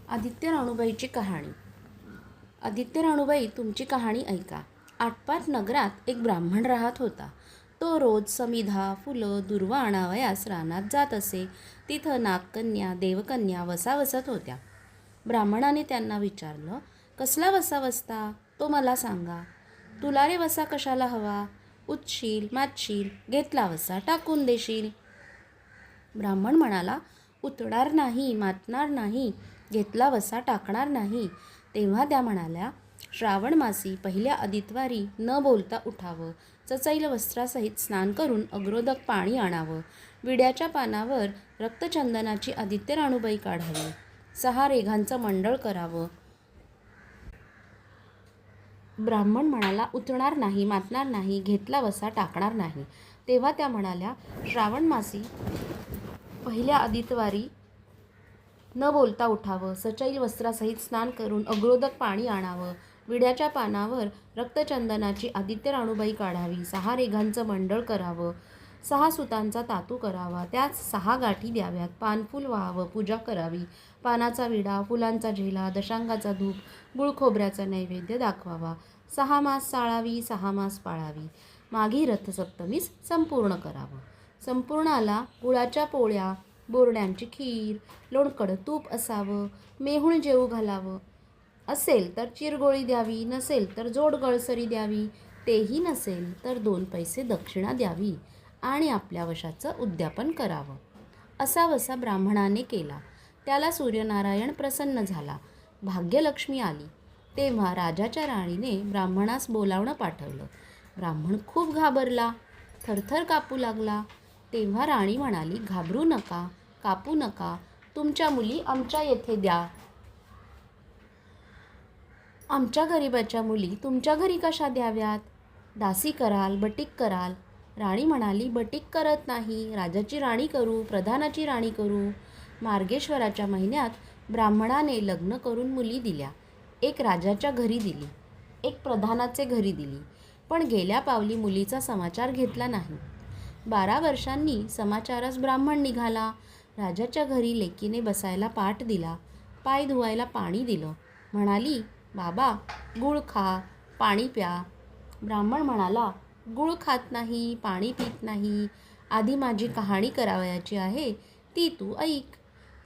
आदित्य राणूबाईची कहाणी. आदित्य राणूबाई, तुमची कहाणी ऐका. आटपाट नगरात एक ब्राह्मण राहत होता. तो रोज समिधा, फुलं, दुर्वा आणावयास रानात जात असे. तिथं नागकन्या, देवकन्या वसा वसत होत्या. ब्राह्मणाने त्यांना विचारलं, कसला वसा वसता तो मला सांगा. तुला रे वसा कशाला हवा? उठशील, मातशील, घेतला वसा टाकून देशील. ब्राह्मण म्हणाला, उतणार नाही, मातणार नाही, घेतला वसा टाकणार नाही. तेव्हा त्या म्हणाल्या, श्रावण मासी पहिल्या आदितवारी न बोलता उठावं, चचैल वस्त्रासहित स्नान करून अग्रोदक पाणी आणावं, विड्याच्या पानावर रक्तचंदनाची आदित्य राणूबाई काढावी, 6 रेघांचं मंडळ करावं. ब्राह्मण म्हणाला, उतणार नाही, मातणार नाही, घेतला वसा टाकणार नाही. तेव्हा त्या म्हणाल्या, श्रावण मासी पहिल्या आदितवारी न बोलता उठावं, सचैल वस्त्रासहित स्नान करून अग्रोदक पाणी आणावं, विड्याच्या पानावर रक्तचंदनाची आदित्य राणूबाई काढावी, 6 रेघांचं मंडळ करावं, 6 सुतांचा तातू करावा, त्यात 6 गाठी द्याव्यात, पानफुल व्हावं, पूजा करावी, पानाचा विडा, फुलांचा झेला, दशांगाचा धूप, गुळ खोबऱ्याचा नैवेद्य दाखवावा, 6 मास चाळावी, 6 मास पाळावी, माघी रथसप्तमीस संपूर्ण करावं. संपूर्णाला गुळाच्या पोळ्या, बोरड्यांची खीर, लोणकड तूप असावं, मेहुण जेवू घालावं. असेल तर चिरगोळी द्यावी, नसेल तर जोड गळसरी द्यावी, तेही नसेल तर 2 पैसे दक्षिणा द्यावी आणि आपल्या वशाचं उद्यापन करावं. असा वसा ब्राह्मणाने केला. त्याला सूर्यनारायण प्रसन्न झाला. भाग्यलक्ष्मी आली. तेव्हा राजाच्या राणीने ब्राह्मणास बोलावणं पाठवलं. ब्राह्मण खूप घाबरला, थरथर कापू लागला. तेव्हा राणी म्हणाली, घाबरू नका, कापू नका, तुमच्या मुली आमच्या येथे द्या. आमच्या गरीबाच्या मुली तुमच्या घरी कशा द्याव्यात? दासी कराल, बटीक कराल. राणी म्हणाली, बटीक करत नाही, राजाची राणी करू, प्रधानाची राणी करू. मार्गेश्वराच्या महिन्यात ब्राह्मणाने लग्न करून मुली दिल्या. एक राजाच्या घरी दिली, एक प्रधानाचे घरी दिली, पण गेल्या पावली मुलीचा समाचार घेतला नाही. 12 वर्षांनी समाचारास ब्राह्मण निघाला. राजाच्या घरी लेकीने बसायला पाट दिला, पाय धुवायला पाणी दिलं. म्हणाली, बाबा गुळ खा, पाणी प्या. ब्राह्मण म्हणाला, गुळ खात नाही, पाणी पित नाही. आधी माझी कहाणी करावयाची आहे, ती तू ऐक.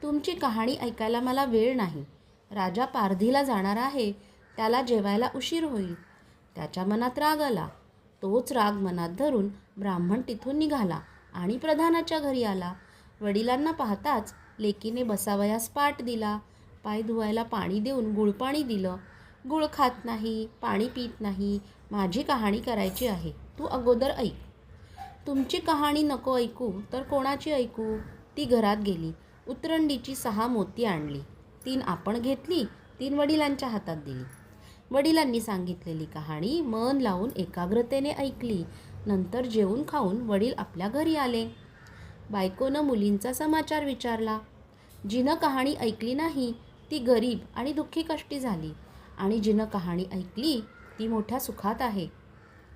तुमची कहाणी ऐकायला मला वेळ नाही. राजा पारधीला जाणार आहे, त्याला जेवायला उशीर होईल. त्याच्या मनात राग आला. तोच राग मनात धरून ब्राह्मण तिथून निघाला आणि प्रधानाच्या घरी आला. वडिलांना पाहताच लेकीने बसावयास पाट दिला, पाय धुवायला पाणी देऊन गुळपाणी दिलं. गुळ खात नाही, पाणी पित नाही, माझी कहाणी करायची आहे, तू अगोदर ऐक. तुमची कहाणी नको ऐकू तर कोणाची ऐकू? ती घरात गेली. उतरंडीची 6 मोती आणली. 3 आपण घेतली, 3 वडिलांच्या हातात दिली. वडिलांनी सांगितलेली कहाणी मन लावून एकाग्रतेने ऐकली. नंतर जेवून खाऊन वडील आपल्या घरी आले. बायकोनं मुलींचा समाचार विचारला. जिनं कहाणी ऐकली नाही ती गरीब आणि दुःखी कष्टी झाली, आणि जिनं कहाणी ऐकली ती मोठ्या सुखात आहे.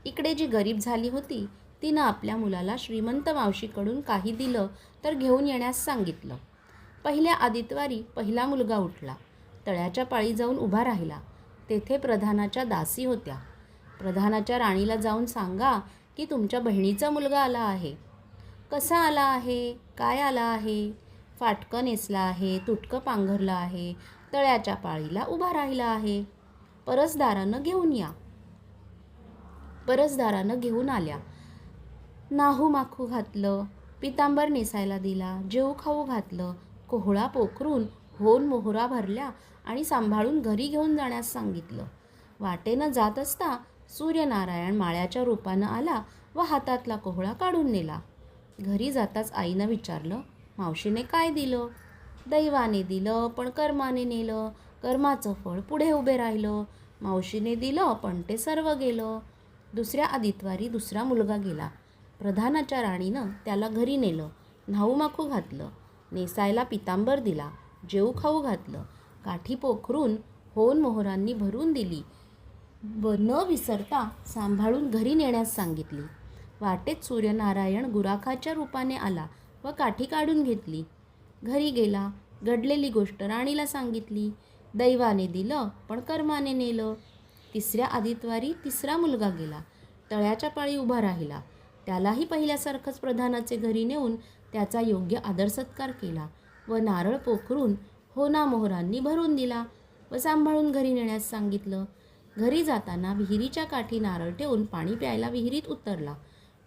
इकडे जी गरीब झाली होती तिनं आपल्या मुलाला श्रीमंत मावशीकडून काही दिलं तर घेऊन येण्यास सांगितलं. पहिल्या आदितवारी पहिला मुलगा उठला. तळ्याच्या पाळी जाऊन उभा राहिला. तेथे प्रधानाच्या दासी होत्या. प्रधानाच्या राणीला जाऊन सांगा की तुमच्या बहिणीचा मुलगा आला आहे. कसा आला आहे, काय आला आहे? फाटकं नेसला आहे, तुटकं पांघरलं आहे, तळ्याच्या पाळीला उभा राहिला आहे. परसदारानं घेऊन या. परसदारानं घेऊन आल्या. नाहू माखू घातलं, पितांबर नेसायला दिला, जेवू खाऊ घातलं, कोहळा पोखरून होन मोहरा भरल्या आणि सांभाळून घरी घेऊन जाण्यास सांगितलं. वाटेनं जात असता सूर्यनारायण माळ्याच्या रूपानं आला व हातातला कोहळा काढून नेला. घरी जाताच आईनं विचारलं, मावशीने काय दिलं? दैवाने दिलं पण कर्माने नेलं, कर्माचं फळ पुढे उभे राहिलं. मावशीने दिलं पण ते सर्व गेलं. दुसऱ्या आदितवारी दुसरा मुलगा गेला. प्रधानाच्या राणीनं त्याला घरी नेलं, न्हाऊमाखू घातलं, नेसायला पितांबर दिला, जेवू खाऊ घातलं, काठी पोखरून होन मोहरांनी भरून दिली व न विसरता सांभाळून घरी नेण्यास सांगितली. वाटेत सूर्यनारायण गुराखाच्या रूपाने आला व काठी काढून घेतली. घरी गेला. घडलेली गोष्ट राणीला सांगितली. दैवाने दिलं पण कर्माने नेलं. तिसऱ्या आदितवारी तिसरा मुलगा गेला. तळ्याच्या पाळी उभा राहिला. त्यालाही पहिल्यासारखंच प्रधानाचे घरी नेऊन त्याचा योग्य आदर सत्कार केला व नारळ पोखरून होणामोहरांनी भरून दिला व सांभाळून घरी नेण्यास सांगितलं. घरी जाताना विहिरीच्या काठी नारळ ठेवून पाणी प्यायला विहिरीत उतरला.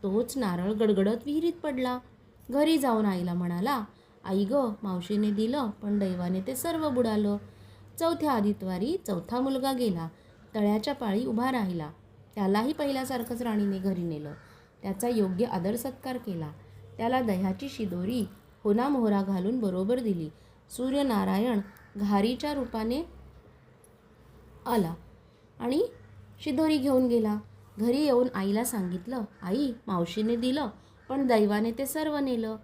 तोच नारळ गडगडत विहिरीत पडला. घरी जाऊन आईला म्हणाला, आई गं, मावशीने दिलं पण दैवाने ते सर्व बुडालं. चौथ्या आदितवारी चौथा मुलगा गेला. तळ्याच्या पाळी उभा राहिला. त्यालाही पहिल्यासारखंच राणीने घरी नेलं. त्याचा योग्य आदर सत्कार केला. त्याला दह्याची शिदोरी होणामोहरा घालून बरोबर दिली. सूर्यनारायण घारीच्या रूपाने आला आणि शिदोरी घेऊन गेला. घरी येऊन आईला सांगितलं, आई, मावशीने दिलं पण दैवाने ते सर्व नेलं.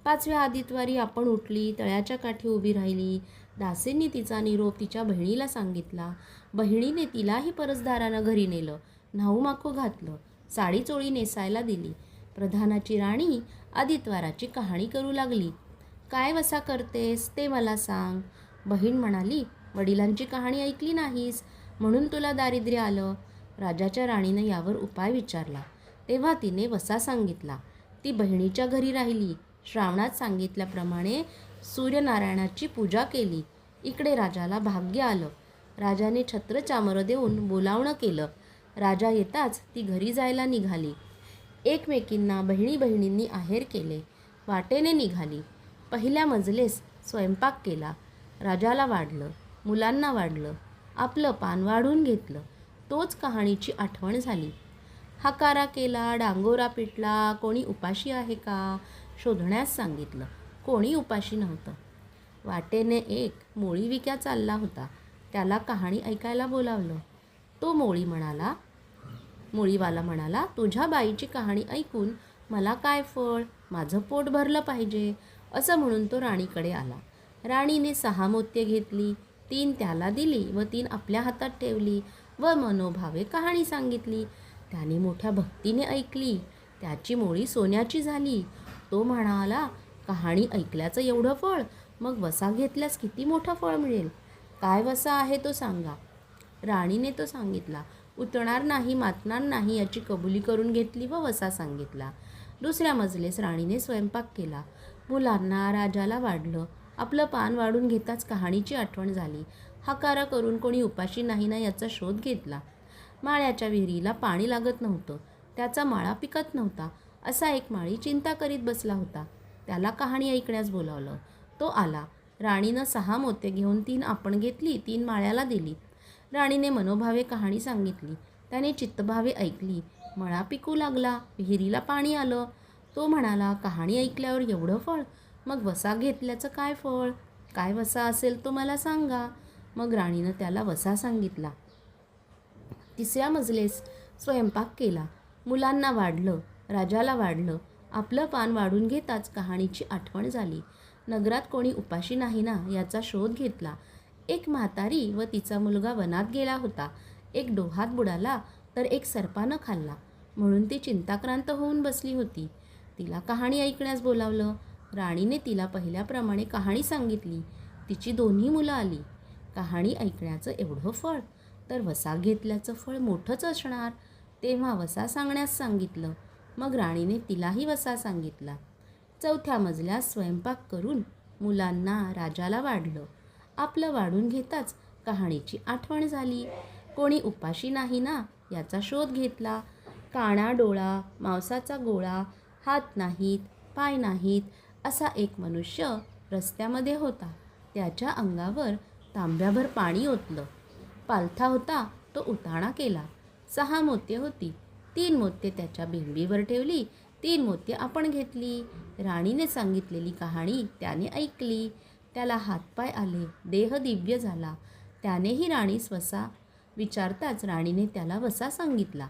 पाचव्या आदितवारी आपण उठली, तळ्याच्या काठी उभी राहिली. दासींनी तिचा निरोप तिच्या बहिणीला सांगितला. बहिणीने तिलाही परसदारानं घरी नेलं. न्हाऊमाखू घातलं. साडी चोळी नेसायला दिली. प्रधानाची राणी आदितवाराची कहाणी करू लागली. काय वसा करतेस ते मला सांग. बहीण म्हणाली, वडिलांची कहाणी ऐकली नाहीस म्हणून तुला दारिद्र्य आलं. राजाच्या राणीनं यावर उपाय विचारला. तेव्हा तिने वसा सांगितला. ती बहिणीच्या घरी राहिली. श्रावणात सांगितल्याप्रमाणे सूर्यनारायणाची पूजा केली. इकडे राजाला भाग्य आलं. राजाने छत्र चामरं देऊन बोलावणं केलं. राजा येताच ती घरी जायला निघाली. एकमेकींना बहिणी बहिणींनी आहेर केले. वाटेने निघाली. पहिल्या मजलेस स्वयंपाक केला. राजाला वाढलं, मुलांना वाढलं, आपलं पान वाढून घेतलं. तोच कहाणीची आठवण झाली. हकारा केला, डांगोरा पिटला. कोणी उपाशी आहे का शोधण्यास सांगितलं. कोणी उपाशी नव्हतं. वाटेने एक मोळी विक्या चालला होता. त्याला कहाणी ऐकायला बोलावलं. तो मोळीवाला म्हणाला, तुझ्या बाईची कहाणी ऐकून मला काय फळ, माझं पोट भरलं पाहिजे असं म्हणून तो राणीकडे आला. राणीने 6 मोत्ये घेतली. 3 त्याला दिली व 3 आपल्या हातात ठेवली व मनोभावे कहाणी सांगितली. त्याने मोठ्या भक्तीने ऐकली. त्याची मोळी सोन्याची झाली. तो म्हणाला, कहाणी ऐकल्याचं एवढं फळ, मग वसा घेतल्यास किती मोठं फळ मिळेल. काय वसा आहे तो सांगा. राणीने तो सांगितला. उतणार नाही, मातणार नाही याची कबुली करून घेतली व वसा सांगितला. दुसऱ्या मजलेस राणीने स्वयंपाक केला. मुलांना, राजाला वाढलं. आपलं पान वाढून घेताच कहाणीची आठवण झाली. हकारा करून कोणी उपाशी नाही ना याचा शोध घेतला. माळ्याच्या विहिरीला पाणी लागत नव्हतं. त्याचा माळा पिकत नव्हता. असा एक माळी चिंता करीत बसला होता. त्याला कहाणी ऐकण्यास बोलावलं. तो आला. राणीनं 6 मोत्ये घेऊन 3 आपण घेतली, 3 माळ्याला दिली. राणीने मनोभावे कहाणी सांगितली. त्याने चित्तभावे ऐकली. मळा पिकू लागला. विहिरीला पाणी आलं. तो म्हणाला, कहाणी ऐकल्यावर एवढं फळ, मग वसा घेतल्याचं काय फळ. काय वसा असेल तो मला सांगा. मग राणीनं त्याला वसा सांगितला. तिसऱ्या मजलेस स्वयंपाक केला. मुलांना वाढलं, राजाला वाढलं. आपलं पान वाढून घेताच कहाणीची आठवण झाली. नगरात कोणी उपाशी नाही ना याचा शोध घेतला. एक म्हातारी व तिचा मुलगा वनात गेला होता. एक डोहात बुडाला तर एक सर्पानं खाल्ला म्हणून ती चिंताक्रांत होऊन बसली होती. तिला कहाणी ऐकण्यास बोलावलं. राणीने तिला पहिल्याप्रमाणे कहाणी सांगितली. तिची 2 मुलं आली. कहाणी ऐकण्याचं एवढं फळ, तर वसा घेतल्याचं फळ मोठंच असणार. तेव्हा वसा सांगण्यास सांगितलं. मग राणीने तिलाही वसा सांगितला. चौथ्या मजल्यास स्वयंपाक करून मुलांना, राजाला वाढलं. आपलं वाढून घेताच कहाणीची आठवण झाली. कोणी उपाशी नाही ना याचा शोध घेतला. काणा डोळा, मांसाचा गोळा, हात नाहीत, पाय नाहीत असा एक मनुष्य रस्त्यामध्ये होता. त्याच्या अंगावर तांब्याभर पाणी ओतलं. पालथा होता तो उताणा केला. 6 मोत्ये होती. 3 मोत्ये त्याच्या बिंबीवर ठेवली. 3 मोत्ये आपण घेतली. राणीने सांगितलेली कहाणी त्याने ऐकली. त्याला हातपाय आले. देह दिव्य झाला. त्यानेही राणीस वसा विचारताच राणीने त्याला वसा सांगितला.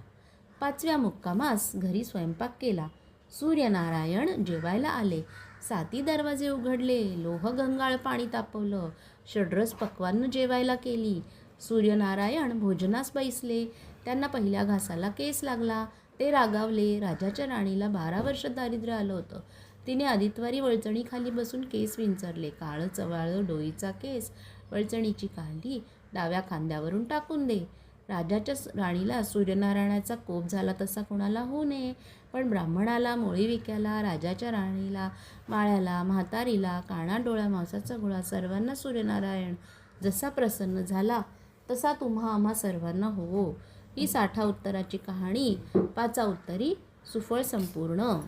5व्या मुक्कामास घरी स्वयंपाक केला. सूर्यनारायण जेवायला आले. 7 दरवाजे उघडले. लोह गंगाळ पाणी तापवलं. षड्रस पक्वान्न जेवायला केली. सूर्यनारायण भोजनास बैसले. त्यांना पहिल्या घासाला केस लागला. ते रागावले. राजाच्या राणीला 12 वर्ष दारिद्र्य आलं होतं. तिने आदितवारी वळचणीखाली बसून केस विंचरले. काळं चवाळं डोईचा केस वळचणीची कांडी डाव्या खांद्यावरून टाकून दे. राजाच्या राणीला सूर्यनारायणाचा कोप झाला तसा कोणाला होऊ नये. पण ब्राह्मणाला, मोळीविक्याला, राजाच्या राणीला, माळ्याला, म्हातारीला, काना डोळ्या मांसाचा गोळा सर्वांना सूर्यनारायण जसा प्रसन्न झाला तसा तुम्हा आम्हा सर्वांना होवो. ही 60 उत्तराची कहाणी 5 उत्तरी सुफळ संपूर्ण.